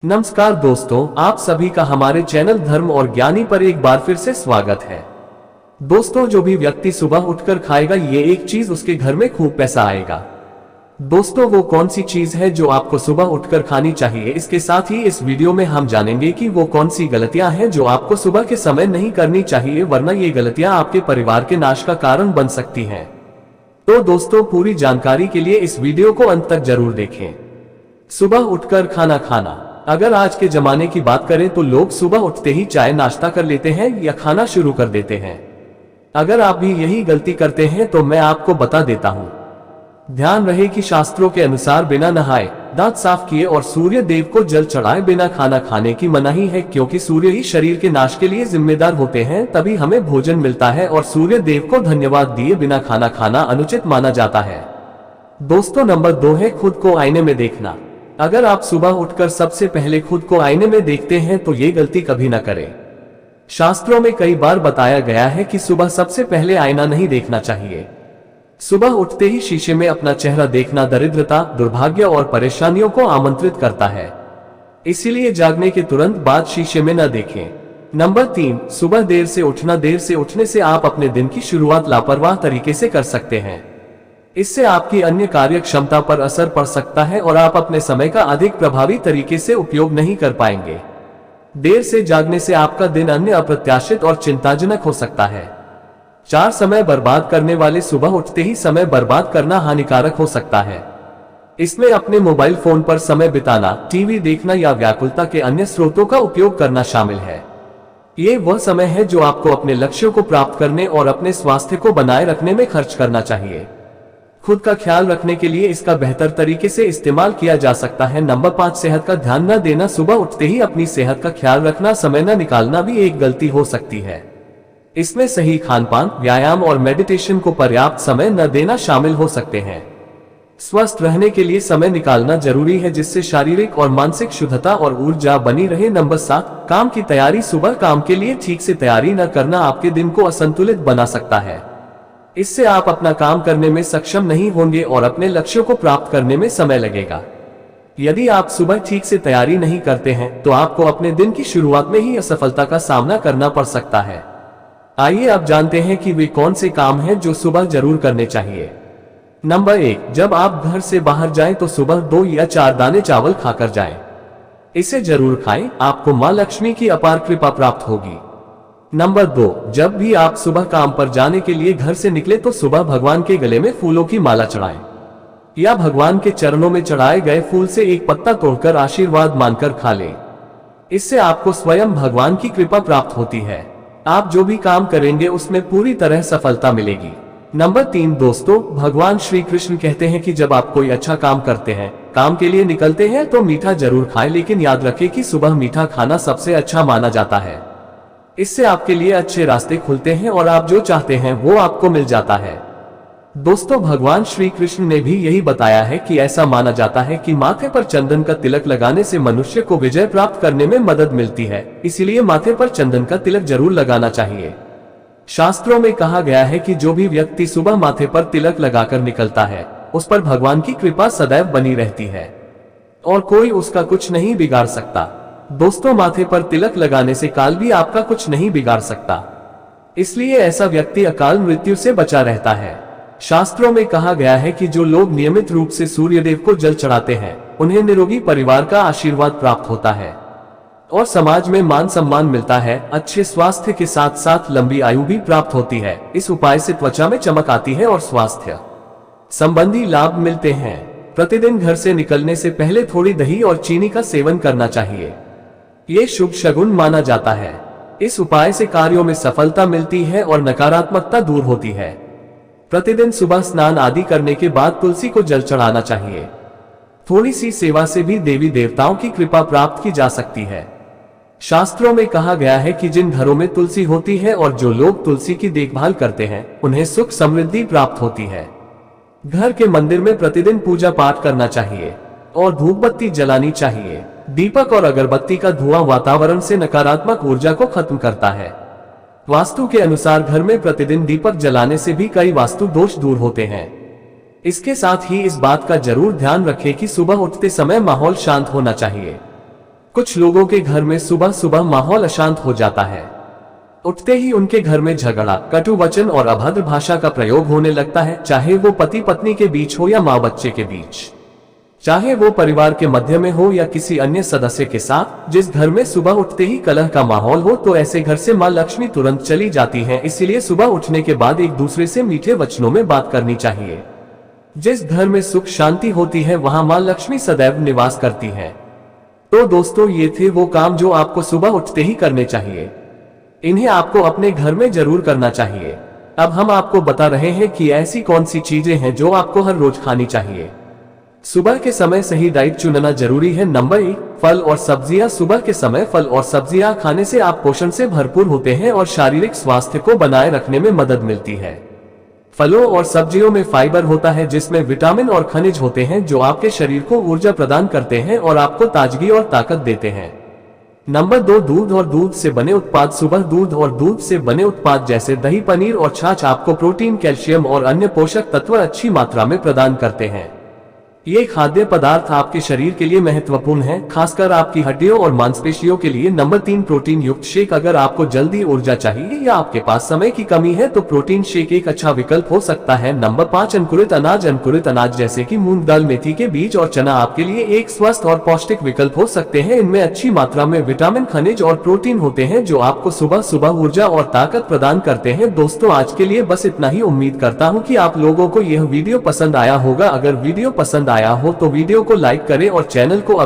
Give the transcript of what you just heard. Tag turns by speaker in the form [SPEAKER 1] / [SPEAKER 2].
[SPEAKER 1] नमस्कार दोस्तों, आप सभी का हमारे चैनल धर्म और ज्ञानी पर एक बार फिर से स्वागत है। दोस्तों, जो भी व्यक्ति सुबह उठकर खाएगा ये एक चीज उसके घर में खूब पैसा आएगा। दोस्तों, वो कौन सी चीज है जो आपको सुबह उठकर खानी चाहिए? इसके साथ ही इस वीडियो में हम जानेंगे कि वो कौन सी गलतियां हैं जो आपको सुबह के समय नहीं करनी चाहिए, वरना ये गलतियां आपके परिवार के नाश का कारण बन सकती हैं। तो दोस्तों, पूरी जानकारी के लिए इस वीडियो को अंत तक जरूर देखें। सुबह उठकर खाना खाना। अगर आज के जमाने की बात करें तो लोग सुबह उठते ही चाय नाश्ता कर लेते हैं या खाना शुरू कर देते हैं। अगर आप भी यही गलती करते हैं तो मैं आपको बता देता हूं। ध्यान रहे कि शास्त्रों के अनुसार बिना नहाए, दांत साफ किए और सूर्य देव को जल चढ़ाए बिना खाना खाने की मनाही है, क्योंकि सूर्य ही शरीर के नाश के लिए जिम्मेदार होते हैं, तभी हमें भोजन मिलता है और सूर्य देव को धन्यवाद दिए बिना खाना खाना अनुचित माना जाता है। दोस्तों, नंबर 2 है खुद को आईने में देखना। अगर आप सुबह उठकर सबसे पहले खुद को आईने में देखते हैं तो ये गलती कभी न करें। शास्त्रों में कई बार बताया गया है कि सुबह सबसे पहले आईना नहीं देखना चाहिए। सुबह उठते ही शीशे में अपना चेहरा देखना दरिद्रता, दुर्भाग्य और परेशानियों को आमंत्रित करता है। इसीलिए जागने के तुरंत बाद शीशे में न देखें। नंबर 3, सुबह देर से उठना। देर से उठने से आप अपने दिन की शुरुआत लापरवाह तरीके से कर सकते हैं। इससे आपकी अन्य कार्य क्षमता पर असर पड़ सकता है और आप अपने समय का अधिक प्रभावी तरीके से उपयोग नहीं कर पाएंगे। देर से जागने से आपका दिन अन्य अप्रत्याशित और चिंताजनक हो सकता है। 4, समय बर्बाद करने वाले। सुबह उठते ही समय बर्बाद करना हानिकारक हो सकता है। इसमें अपने मोबाइल फोन पर समय बिताना, टीवी देखना या व्याकुलता के अन्य स्रोतों का उपयोग करना शामिल है। ये वह समय है जो आपको अपने लक्ष्यों को प्राप्त करने और अपने स्वास्थ्य को बनाए रखने में खर्च करना चाहिए। खुद का ख्याल रखने के लिए इसका बेहतर तरीके से इस्तेमाल किया जा सकता है। नंबर 5, सेहत का ध्यान न देना। सुबह उठते ही अपनी सेहत का ख्याल रखना, समय न निकालना भी एक गलती हो सकती है। इसमें सही खानपान, व्यायाम और मेडिटेशन को पर्याप्त समय न देना शामिल हो सकते हैं। स्वस्थ रहने के लिए समय निकालना जरूरी है, जिससे शारीरिक और मानसिक शुद्धता और ऊर्जा बनी रहे। नंबर 7, काम की तैयारी। सुबह काम के लिए ठीक से तैयारी न करना आपके दिन को असंतुलित बना सकता है। इससे आप अपना काम करने में सक्षम नहीं होंगे और अपने लक्ष्यों को प्राप्त करने में समय लगेगा। यदि आप सुबह ठीक से तैयारी नहीं करते हैं तो आपको अपने दिन की शुरुआत में ही असफलता का सामना करना पड़ सकता है। आइए अब जानते हैं कि वे कौन से काम हैं जो सुबह जरूर करने चाहिए। नंबर 1, जब आप घर से बाहर जाएं तो सुबह 2 या 4 दाने चावल खाकर जाएं। इसे जरूर खाएं, आपको मां लक्ष्मी की अपार कृपा प्राप्त होगी। नंबर 2, जब भी आप सुबह काम पर जाने के लिए घर से निकले तो सुबह भगवान के गले में फूलों की माला चढ़ाएं या भगवान के चरणों में चढ़ाए गए फूल से एक पत्ता तोड़कर आशीर्वाद मानकर खा लें। इससे आपको स्वयं भगवान की कृपा प्राप्त होती है। आप जो भी काम करेंगे उसमें पूरी तरह सफलता मिलेगी। नंबर 3, दोस्तों, भगवान श्री कृष्ण कहते हैं कि जब आप कोई अच्छा काम करते हैं, काम के लिए निकलते हैं तो मीठा जरूर खाएं, लेकिन याद रखें कि सुबह मीठा खाना सबसे अच्छा माना जाता है। इससे आपके लिए अच्छे रास्ते खुलते हैं और आप जो चाहते हैं वो आपको मिल जाता है। दोस्तों, भगवान श्री कृष्ण ने भी यही बताया है कि ऐसा माना जाता है कि माथे पर चंदन का तिलक लगाने से मनुष्य को विजय प्राप्त करने में मदद मिलती है। इसीलिए माथे पर चंदन का तिलक जरूर लगाना चाहिए। शास्त्रों में कहा गया है कि जो भी व्यक्ति सुबह माथे पर तिलक लगाकर निकलता है उस पर भगवान की कृपा सदैव बनी रहती है और कोई उसका कुछ नहीं बिगाड़ सकता। दोस्तों, माथे पर तिलक लगाने से काल भी आपका कुछ नहीं बिगाड़ सकता, इसलिए ऐसा व्यक्ति अकाल मृत्यु से बचा रहता है। शास्त्रों में कहा गया है कि जो लोग नियमित रूप से सूर्य देव को जल चढ़ाते हैं उन्हें निरोगी परिवार का आशीर्वाद प्राप्त होता है और समाज में मान सम्मान मिलता है। अच्छे स्वास्थ्य के साथ साथ लंबी आयु भी प्राप्त होती है। इस उपाय से त्वचा में चमक आती है और स्वास्थ्य संबंधी लाभ मिलते हैं। प्रतिदिन घर से निकलने से पहले थोड़ी दही और चीनी का सेवन करना चाहिए। ये शुभ शगुन माना जाता है। इस उपाय से कार्यों में सफलता मिलती है और नकारात्मकता दूर होती है। प्रतिदिन सुबह स्नान आदि करने के बाद तुलसी को जल चढ़ाना चाहिए। थोड़ी सी सेवा से भी देवी देवताओं की कृपा प्राप्त की जा सकती है। शास्त्रों में कहा गया है कि जिन घरों में तुलसी होती है और जो लोग तुलसी की देखभाल करते हैं उन्हें सुख समृद्धि प्राप्त होती है। घर के मंदिर में प्रतिदिन पूजा पाठ करना चाहिए और धूप बत्ती जलानी चाहिए। दीपक और अगरबत्ती का धुआं वातावरण से नकारात्मक ऊर्जा को खत्म करता है। वास्तु के अनुसार घर में प्रतिदिन दीपक जलाने से भी कई वास्तु दोष दूर होते हैं। इसके साथ ही इस बात का जरूर ध्यान रखें कि सुबह उठते समय माहौल शांत होना चाहिए। कुछ लोगों के घर में सुबह सुबह माहौल अशांत हो जाता है। उठते ही उनके घर में झगड़ा, कटु वचन और अभद्र भाषा का प्रयोग होने लगता है, चाहे वो पति पत्नी के बीच हो या माँ बच्चे के बीच, चाहे वो परिवार के मध्य में हो या किसी अन्य सदस्य के साथ। जिस घर में सुबह उठते ही कलह का माहौल हो तो ऐसे घर से माँ लक्ष्मी तुरंत चली जाती हैं। इसीलिए सुबह उठने के बाद एक दूसरे से मीठे वचनों में बात करनी चाहिए। जिस घर में सुख शांति होती है वहां माँ लक्ष्मी सदैव निवास करती है। तो दोस्तों, ये थे वो काम जो आपको सुबह उठते ही करने चाहिए। इन्हें आपको अपने घर में जरूर करना चाहिए। अब हम आपको बता रहे हैं कि ऐसी कौन सी चीजें हैं जो आपको हर रोज खानी चाहिए। सुबह के समय सही डाइट चुनना जरूरी है। नंबर 1, फल और सब्जियां। सुबह के समय फल और सब्जियां खाने से आप पोषण से भरपूर होते हैं और शारीरिक स्वास्थ्य को बनाए रखने में मदद मिलती है। फलों और सब्जियों में फाइबर होता है जिसमें विटामिन और खनिज होते हैं जो आपके शरीर को ऊर्जा प्रदान करते हैं और आपको ताजगी और ताकत देते हैं। नंबर 2, दूध और दूध से बने उत्पाद। सुबह दूध और दूध से बने उत्पाद जैसे दही, पनीर और छाछ आपको प्रोटीन, कैल्शियम और अन्य पोषक तत्व अच्छी मात्रा में प्रदान करते हैं। ये खाद्य पदार्थ आपके शरीर के लिए महत्वपूर्ण हैं, खासकर आपकी हड्डियों और मांसपेशियों के लिए। नंबर 3, प्रोटीन युक्त शेक। अगर आपको जल्दी ऊर्जा चाहिए या आपके पास समय की कमी है तो प्रोटीन शेक एक अच्छा विकल्प हो सकता है। नंबर 5, अंकुरित अनाज। अंकुरित अनाज जैसे कि मूंग दाल, मेथी के बीज और चना आपके लिए एक स्वस्थ और पौष्टिक विकल्प हो सकते हैं। इनमें अच्छी मात्रा में विटामिन, खनिज और प्रोटीन होते हैं जो आपको सुबह सुबह ऊर्जा और ताकत प्रदान करते हैं। दोस्तों, आज के लिए बस इतना ही। उम्मीद करता हूँ कि आप लोगों को यह वीडियो पसंद आया होगा। अगर वीडियो पसंद आया हो तो वीडियो को लाइक करें और चैनल को